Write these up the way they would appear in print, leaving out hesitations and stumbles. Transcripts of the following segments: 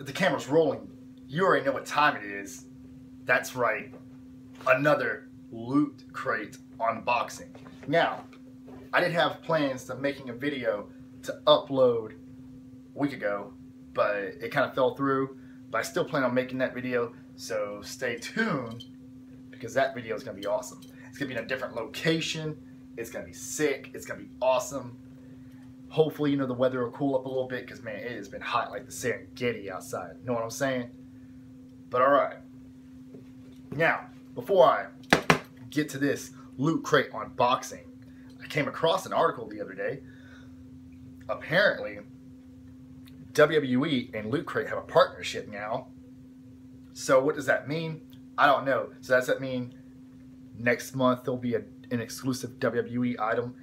the camera's rolling, you already know what time it is. That's right, another Loot Crate unboxing. Now, I did have plans to making a video to upload a week ago, but it kind of fell through. But I still plan on making that video, so stay tuned because that video is going to be awesome. It's going to be in a different location. It's going to be sick. It's going to be awesome. Hopefully, you know, the weather will cool up a little bit because, man, it has been hot like the Serengeti outside. You know what I'm saying? But all right. Now, before I get to this Loot Crate unboxing, I came across an article the other day. Apparently, WWE and Loot Crate have a partnership now. So what does that mean? I don't know. So does that mean next month there'll be an exclusive WWE item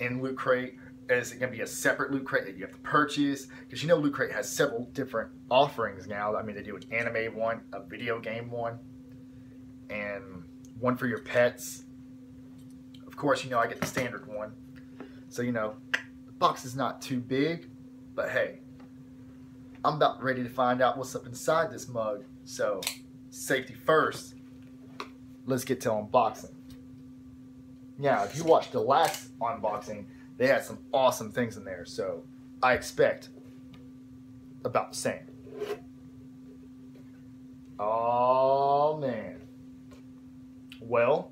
in Loot Crate? Is it going to be a separate Loot Crate that you have to purchase? Because you know Loot Crate has several different offerings now. I mean, they do an anime one, a video game one, and one for your pets. Of course, you know, I get the standard one. So, you know, the box is not too big, but hey, I'm about ready to find out what's up inside this mug. So, safety first. Let's get to unboxing. Now, if you watched the last unboxing, they had some awesome things in there. So, I expect about the same. Oh, man. Well,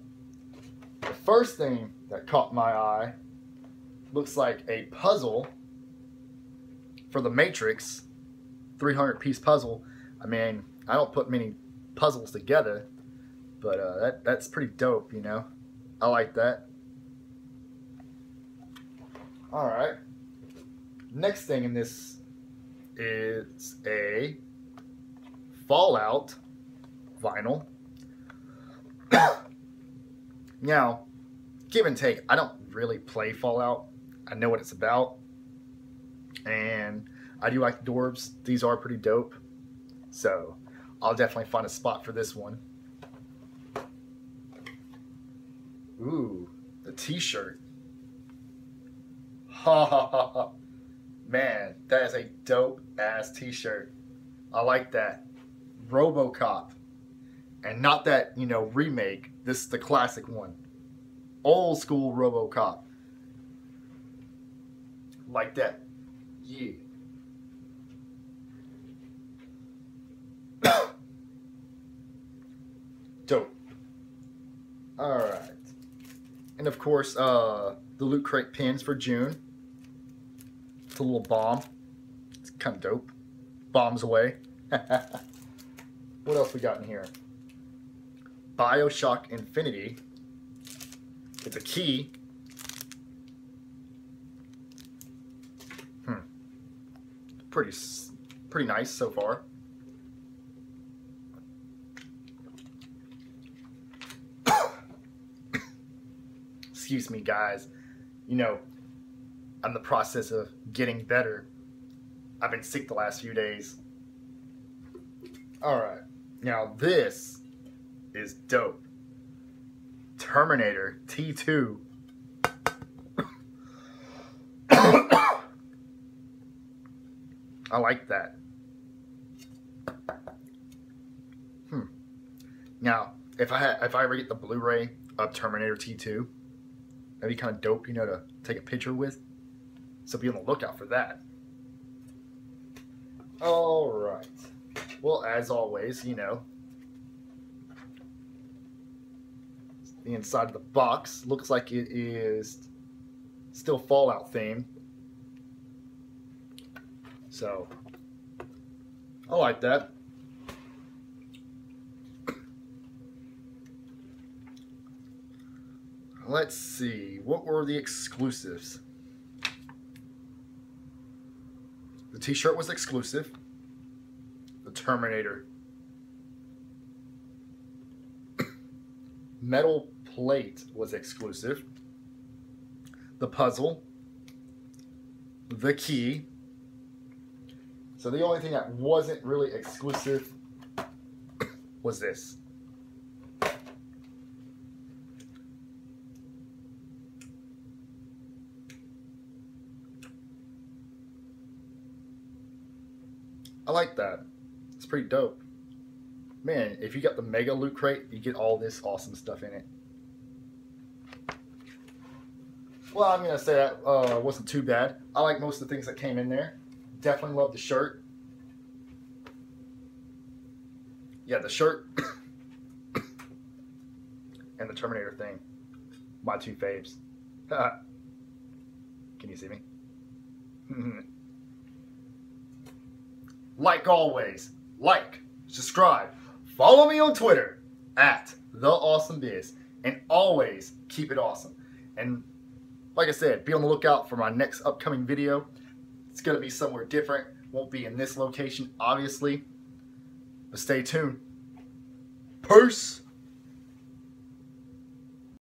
the first thing that caught my eye looks like a puzzle for the Matrix, 300-piece puzzle. I mean, I don't put many puzzles together, but that's pretty dope, you know. I like that. All right. Next thing in this is a Fallout vinyl. Now, give and take, I don't really play Fallout. I know what it's about. And I do like the dwarves. These are pretty dope. So, I'll definitely find a spot for this one. Ooh, the t-shirt. Ha ha ha ha. Man, that is a dope ass t-shirt. I like that. RoboCop. And not that, you know, remake. This is the classic one. Old school RoboCop. Like that. Yeah. Dope. Alright. And of course, the Loot Crate pins for June. It's a little bomb. It's kind of dope. Bombs away. What else we got in here? Bioshock Infinity. It's a key. Pretty nice so far. Excuse me, guys. You know, I'm in the process of getting better. I've been sick the last few days. Alright. Now this is dope. Terminator T2. I like that. Now, if I ever get the Blu-ray of Terminator T2, that'd be kind of dope, you know, to take a picture with. So be on the lookout for that. All right. Well, as always, you know, the inside of the box looks like it is still Fallout themed. So, I like that. Let's see, what were the exclusives? The t-shirt was exclusive. The Terminator metal plate was exclusive. The puzzle. The key. So the only thing that wasn't really exclusive was this. I like that. pretty dope. Man, if you got the Mega Loot Crate, you get all this awesome stuff in it. Well, I'm going to say that wasn't too bad. I like most of the things that came in there. Definitely love the shirt. Yeah, the shirt and the Terminator thing. My two faves. Can you see me? Like always, like, subscribe, follow me on Twitter at TheAwesomeBiz, and always keep it awesome. And like I said, be on the lookout for my next upcoming video. It's going to be somewhere different. Won't be in this location, obviously. But stay tuned. Peace!